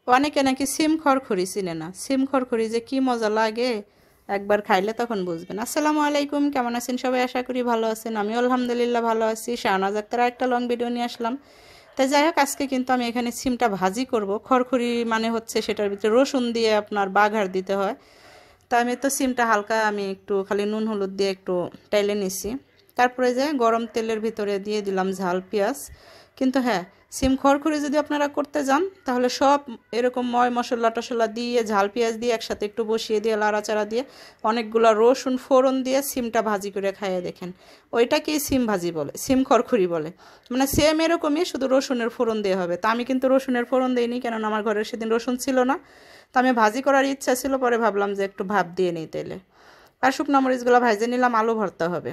অনেকে নাকি সিম খড়খড়ি চিনে না, সিম খড়খড়ি যে কি মজা লাগে একবার খাইলে তখন বুঝবেন। আসসালামু আলাইকুম, কেমন আছেন সবাই? আশা করি ভালো আছেন। আমি আলহামদুলিল্লাহ ভালো আছি। শাহনাজ আক্তার একটা লং ভিডিও নিয়ে আসলাম। তাই যাই হোক, আজকে কিন্তু আমি এখানে সিমটা ভাজি করব। খড়খড়ি মানে হচ্ছে সেটার ভিতরে রসুন দিয়ে আপনার বাঘার দিতে হয়। তা আমি তো সিমটা হালকা আমি একটু খালি নুন হলুদ দিয়ে একটু টাইলে নিছি। তারপরে যে গরম তেলের ভিতরে দিয়ে দিলাম ঝাল পেঁয়াজ। কিন্তু হ্যাঁ, সিম খড়খড়ি যদি আপনারা করতে যান তাহলে সব এরকম মশলা টশলা দিয়ে ঝাল পেঁয়াজ দিয়ে একসাথে একটু বসিয়ে দিয়ে লাড়াচাড়া দিয়ে অনেকগুলো রসুন ফোড়ন দিয়ে সিমটা ভাজি করে খাইয়ে দেখেন। ওইটাকেই সিম ভাজি বলে, সিম খড়খড়ি বলে। মানে সেম এরকমই, শুধু রসুনের ফোড়ন দিয়ে হবে। তা আমি কিন্তু রসুনের ফোড়ন দিইনি, কেননা আমার ঘরে সেদিন রসুন ছিল না। তা আমি ভাজি করার ইচ্ছা ছিল, পরে ভাবলাম যে একটু ভাপ দিয়ে নিই তেলে। আর শুকনো মরিচগুলো ভাজে নিলাম। আলু ভর্তা হবে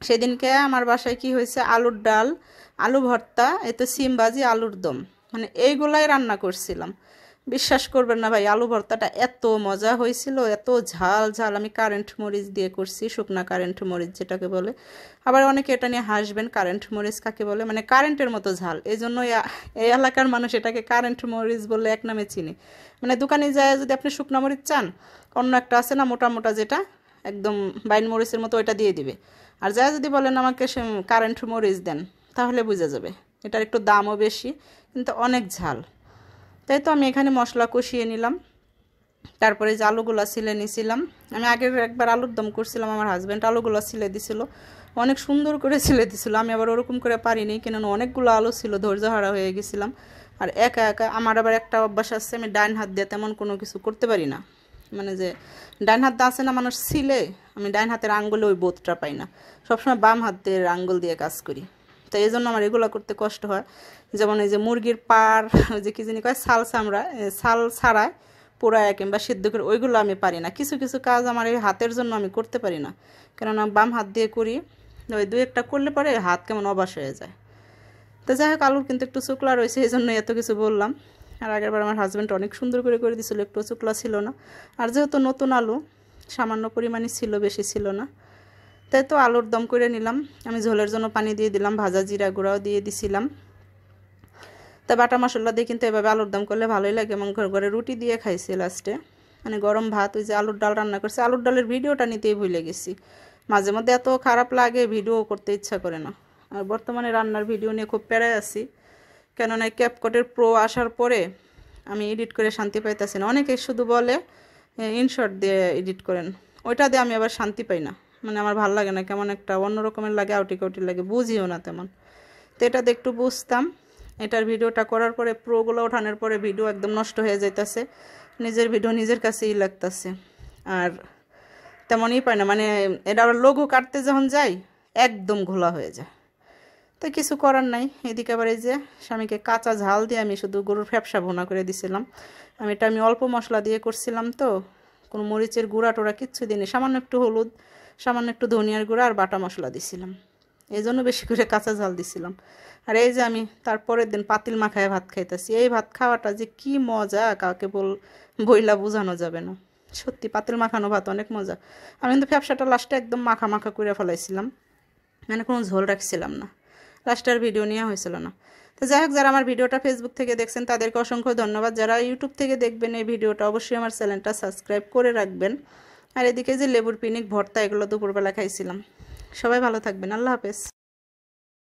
সেদিনকে। আমার বাসায় কি হয়েছে, আলুর ডাল, আলু ভর্তা, এতে সিম ভাজি, আলুর দম, মানে এইগুলাই রান্না করছিলাম। বিশ্বাস করবেন না ভাই, আলু ভর্তাটা এত মজা হয়েছিল, এত ঝাল ঝাল। আমি কারেন্ট মরিচ দিয়ে করছি, শুকনা কারেন্ট মরিচ যেটাকে বলে। আবার অনেকে এটা নিয়ে হাসবেন, কারেন্ট মরিচ কাকে বলে, মানে কারেন্টের মতো ঝাল। এই জন্য এই এলাকার মানুষ এটাকে কারেন্ট মরিচ বলে এক নামে চিনি। মানে দোকানে যায় যদি আপনি শুকনা মরিচ চান, অন্য একটা আছে না মোটা মোটা যেটা একদম বাইন মরিচের মতো, ওইটা দিয়ে দিবে। আর যা যদি বলেন আমাকে কারেন্ট মরিচ দেন, তাহলে বোঝা যাবে এটার একটু দামও বেশি, কিন্তু অনেক ঝাল। তাই তো আমি এখানে মশলা কষিয়ে নিলাম। তারপরে যে আলুগুলো ছিলে নিয়েছিলাম, আমি আগের একবার আলুর দম করছিলাম, আমার হাজব্যান্ড আলুগুলো ছিলে দিছিল, অনেক সুন্দর করে ছিলে দিছিল। আমি আবার ওরকম করে পারিনি, কেননা অনেকগুলো আলু ছিল, ধৈর্য হারা হয়ে গেছিলাম। আর একা একা আমার আবার একটা অভ্যাস আছে, আমি ডাইন হাত দিয়ে তেমন কোনো কিছু করতে পারি না। মানে যে ডাইন হাত আছে না মানুষ ছিলে, আমি ডাইন হাতের আঙ্গুলে ওই বোধটা পাই না, সবসময় বাম হাতের আঙ্গুল দিয়ে কাজ করি। তো এই জন্য আমার এগুলো করতে কষ্ট হয়। যেমন এই যে মুরগির পাড়, ওই যে কী জানি কয়, ছাল চামড়া, ছাল ছাড়ায় পোড়ায় কিংবা সিদ্ধ করে, ওইগুলো আমি পারি না। কিছু কিছু কাজ আমার এই হাতের জন্য আমি করতে পারি না, কেননা বাম হাত দিয়ে করি। ওই দু একটা করলে পরে হাত কেমন অবাস হয়ে যায়। তো যাই হোক, আলুর কিন্তু একটু চুকলা রয়েছে, এই জন্য এত কিছু বললাম। আর আগেরবার আমার হাজব্যান্ড অনেক সুন্দর করে করে দিয়েছিল, একটু চুকলা ছিল না। আর যেহেতু নতুন আলু, সামান্য পরিমাণে ছিল, বেশি ছিল না। তাই তো আলুর দম করে নিলাম। আমি ঝোলের জন্য পানি দিয়ে দিলাম, ভাজা জিরা গুঁড়াও দিয়ে দিছিলাম। তা বাটা মশলা দিয়ে কিন্তু এভাবে আলুর দম করলে ভালোই লাগে, এবং ঘর ঘরে রুটি দিয়ে খাইছি লাস্টে। মানে গরম ভাত, ওই যে আলুর ডাল রান্না করছি, আলুর ডালের ভিডিওটা নিতেই ভুলে গেছি। মাঝে মধ্যে এত খারাপ লাগে, ভিডিও করতে ইচ্ছা করে না। আর বর্তমানে রান্নার ভিডিও নিয়ে খুব প্যারায় আছি, কেননা ক্যাপকাটের প্রো আসার পরে আমি এডিট করে শান্তি পাইতেছি না। অনেকে শুধু বলে ইনশর্ট দিয়ে এডিট করেন, ওইটা দিয়ে আমি আবার শান্তি পাই না। মানে আমার ভালো লাগে না, কেমন একটা অন্য রকমের লাগে, আউটি কাউটি লাগে, বুঝিও না তেমন। তো এটাতে একটু বুঝতাম। এটার ভিডিওটা করার পরে, প্রোগুলো ওঠানোর পরে ভিডিও একদম নষ্ট হয়ে যাইতেছে, নিজের ভিডিও নিজের কাছেই লাগতেছে। আর তেমনই পায় না, মানে এটা আবার লোগো কাটতে যখন যাই একদম ঘোলা হয়ে যায়। তো কিছু করার নাই। এদিকে আবার এই যে স্বামীকে কাঁচা ঝাল দিয়ে আমি শুধু গরুর ফ্যাপসা ভুনা করে দিছিলাম। আমি অল্প মশলা দিয়ে করছিলাম, তো কোনো মরিচের গুঁড়া টোড়া কিচ্ছু দিইনি, সামান্য একটু হলুদ, সামান্য একটু ধনিয়ার গুঁড়া আর বাটা মশলা দিছিলাম। এই জন্য বেশি করে কাঁচা ঝাল দিছিলাম। আর এই যে আমি তারপরের দিন পাতিল মাখায় ভাত খাইতেছি। এই ভাত খাওয়াটা যে কি মজা, কাউকে বইলা বোঝানো যাবে না। সত্যি পাতিল মাখানো ভাত অনেক মজা। আমি কিন্তু ফ্যাপসাটা লাস্টে একদম মাখা মাখা করে ফেলাইছিলাম, মানে কোনো ঝোল রাখছিলাম না, লাস্টের ভিডিও নেওয়া হয়েছিল না। তো যাই হোক, যারা আমার ভিডিওটা ফেসবুক থেকে দেখছেন তাদেরকে অসংখ্য ধন্যবাদ। যারা ইউটিউব থেকে দেখবেন এই ভিডিওটা, অবশ্যই আমার চ্যানেলটা সাবস্ক্রাইব করে রাখবেন। আর এদিকে যে লেবুর পিনিক ভর্তা, এগুলো দুপুরবেলা খাইছিলাম। সবাই ভালো থাকবেন, আল্লাহ হাফেজ।